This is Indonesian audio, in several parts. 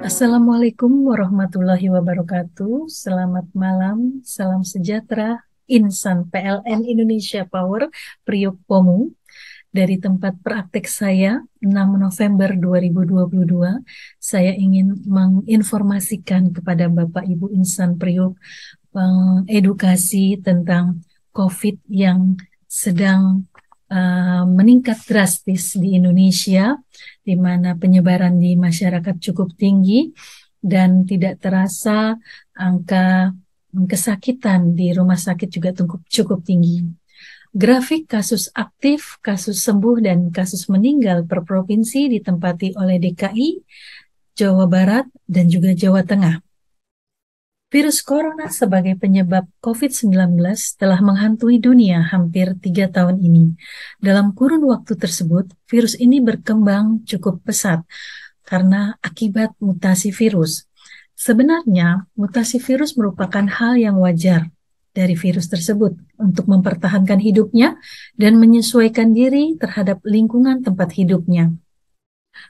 Assalamualaikum warahmatullahi wabarakatuh. Selamat malam, salam sejahtera. Insan PLN Indonesia Power, Priok Pomu. Dari tempat praktek saya, 6 November 2022, saya ingin menginformasikan kepada Bapak Ibu Insan Priok edukasi tentang COVID yang sedang meningkat drastis di Indonesia, di mana penyebaran di masyarakat cukup tinggi dan tidak terasa angka kesakitan di rumah sakit juga cukup tinggi. Grafik kasus aktif, kasus sembuh, dan kasus meninggal per provinsi ditempati oleh DKI, Jawa Barat, dan juga Jawa Tengah. Virus corona sebagai penyebab COVID-19 telah menghantui dunia hampir 3 tahun ini. Dalam kurun waktu tersebut, virus ini berkembang cukup pesat karena akibat mutasi virus. Sebenarnya, mutasi virus merupakan hal yang wajar dari virus tersebut untuk mempertahankan hidupnya dan menyesuaikan diri terhadap lingkungan tempat hidupnya.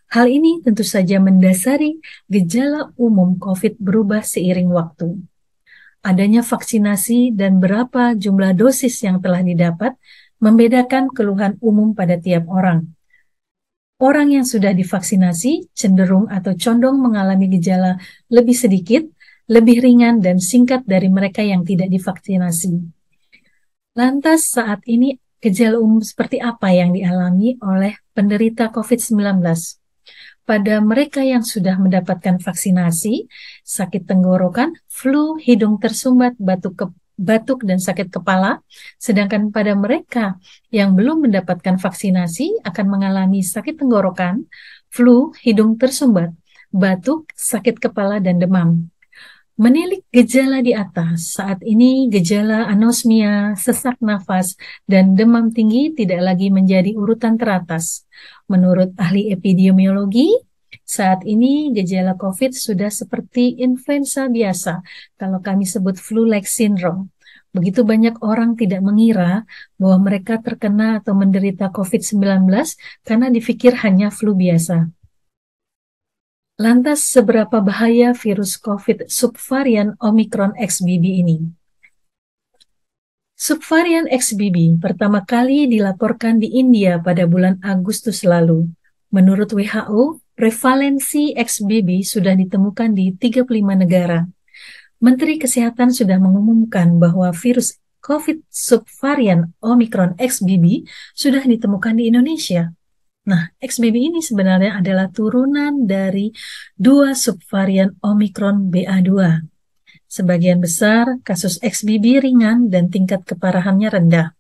Hal ini tentu saja mendasari gejala umum COVID berubah seiring waktu. Adanya vaksinasi dan berapa jumlah dosis yang telah didapat membedakan keluhan umum pada tiap orang. Orang yang sudah divaksinasi cenderung atau condong mengalami gejala lebih sedikit, lebih ringan dan singkat dari mereka yang tidak divaksinasi. Lantas saat ini gejala umum seperti apa yang dialami oleh penderita COVID-19? Pada mereka yang sudah mendapatkan vaksinasi, sakit tenggorokan, flu, hidung tersumbat, batuk dan sakit kepala, sedangkan pada mereka yang belum mendapatkan vaksinasi akan mengalami sakit tenggorokan, flu, hidung tersumbat, batuk, sakit kepala, dan demam. Menilik gejala di atas, saat ini gejala anosmia, sesak nafas, dan demam tinggi tidak lagi menjadi urutan teratas. Menurut ahli epidemiologi, saat ini gejala COVID sudah seperti influenza biasa, kalau kami sebut flu-like syndrome. Begitu banyak orang tidak mengira bahwa mereka terkena atau menderita COVID-19 karena dipikir hanya flu biasa. Lantas, seberapa bahaya virus COVID subvarian Omicron XBB ini? Subvarian XBB pertama kali dilaporkan di India pada bulan Agustus lalu. Menurut WHO, prevalensi XBB sudah ditemukan di 35 negara. Menteri Kesehatan sudah mengumumkan bahwa virus COVID subvarian Omicron XBB sudah ditemukan di Indonesia. Nah, XBB ini sebenarnya adalah turunan dari dua subvarian Omicron BA2. Sebagian besar kasus XBB ringan dan tingkat keparahannya rendah.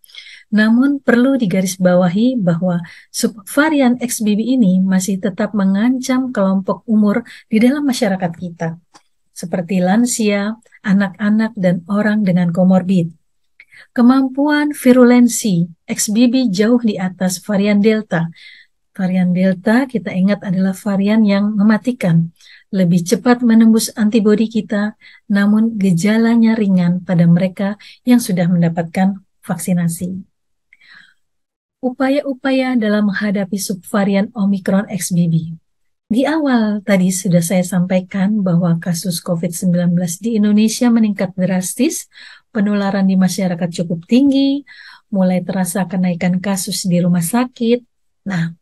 Namun perlu digarisbawahi bahwa subvarian XBB ini masih tetap mengancam kelompok umur di dalam masyarakat kita, seperti lansia, anak-anak, dan orang dengan komorbid. Kemampuan virulensi XBB jauh di atas varian Delta. Varian Delta kita ingat adalah varian yang mematikan, lebih cepat menembus antibodi kita, namun gejalanya ringan pada mereka yang sudah mendapatkan vaksinasi. Upaya-upaya dalam menghadapi subvarian Omicron XBB. Di awal tadi sudah saya sampaikan bahwa kasus COVID-19 di Indonesia meningkat drastis, penularan di masyarakat cukup tinggi, mulai terasa kenaikan kasus di rumah sakit. Nah,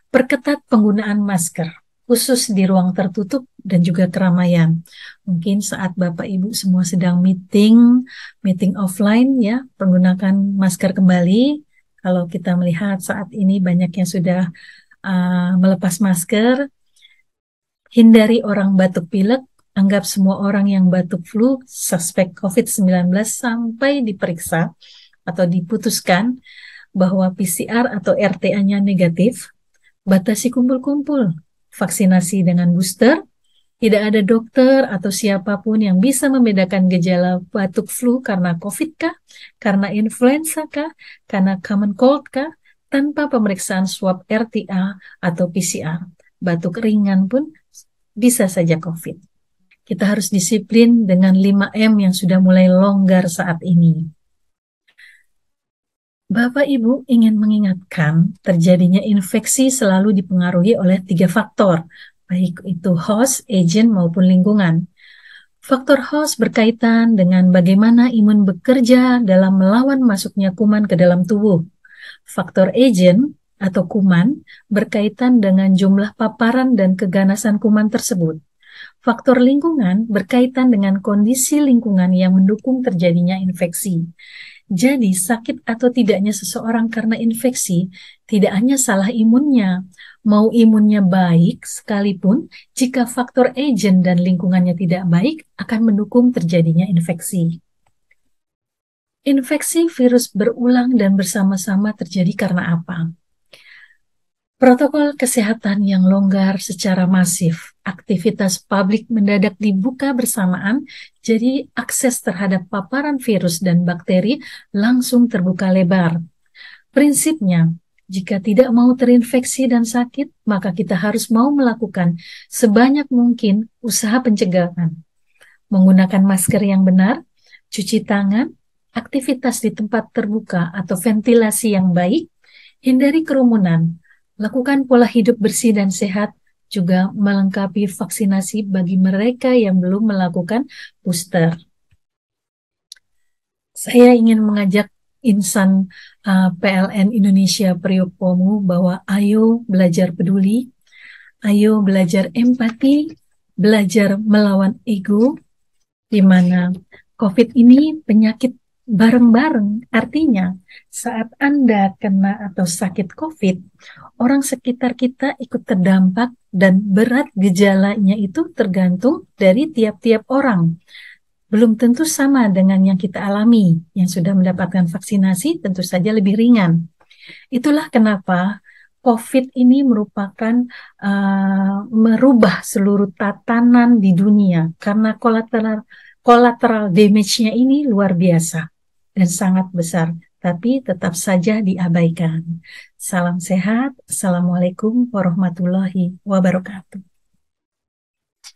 perketat penggunaan masker, khusus di ruang tertutup dan juga keramaian. Mungkin saat Bapak Ibu semua sedang meeting offline ya, menggunakan masker kembali. Kalau kita melihat saat ini banyak yang sudah melepas masker, hindari orang batuk pilek, anggap semua orang yang batuk flu suspek COVID-19 sampai diperiksa atau diputuskan bahwa PCR atau RT-nya negatif. Batasi kumpul-kumpul, vaksinasi dengan booster, tidak ada dokter atau siapapun yang bisa membedakan gejala batuk flu karena COVID kah, karena influenza kah, karena common cold kah, tanpa pemeriksaan swab RT-A atau PCR. Batuk ringan pun bisa saja COVID. Kita harus disiplin dengan 5M yang sudah mulai longgar saat ini. Bapak Ibu ingin mengingatkan terjadinya infeksi selalu dipengaruhi oleh 3 faktor. baik itu host, agent, maupun lingkungan. Faktor host berkaitan dengan bagaimana imun bekerja dalam melawan masuknya kuman ke dalam tubuh. Faktor agent atau kuman berkaitan dengan jumlah paparan dan keganasan kuman tersebut. Faktor lingkungan berkaitan dengan kondisi lingkungan yang mendukung terjadinya infeksi. Jadi, sakit atau tidaknya seseorang karena infeksi tidak hanya salah imunnya, mau imunnya baik sekalipun, jika faktor agent dan lingkungannya tidak baik, akan mendukung terjadinya infeksi. Infeksi virus berulang dan bersama-sama terjadi karena apa? Protokol kesehatan yang longgar secara masif, aktivitas publik mendadak dibuka bersamaan, jadi akses terhadap paparan virus dan bakteri langsung terbuka lebar. Prinsipnya, jika tidak mau terinfeksi dan sakit, maka kita harus mau melakukan sebanyak mungkin usaha pencegahan. Menggunakan masker yang benar, cuci tangan, aktivitas di tempat terbuka atau ventilasi yang baik, hindari kerumunan, lakukan pola hidup bersih dan sehat, juga melengkapi vaksinasi bagi mereka yang belum melakukan booster. Saya ingin mengajak insan PLN Indonesia Priok Pomu bahwa ayo belajar peduli, ayo belajar empati, belajar melawan ego, di mana COVID ini penyakit bareng-bareng. Artinya, saat Anda kena atau sakit COVID, orang sekitar kita ikut terdampak dan berat gejalanya itu tergantung dari tiap-tiap orang. Belum tentu sama dengan yang kita alami. Yang sudah mendapatkan vaksinasi tentu saja lebih ringan. Itulah kenapa COVID ini merupakan merubah seluruh tatanan di dunia karena collateral damage-nya ini luar biasa dan sangat besar, tapi tetap saja diabaikan. Salam sehat. Assalamualaikum warahmatullahi wabarakatuh.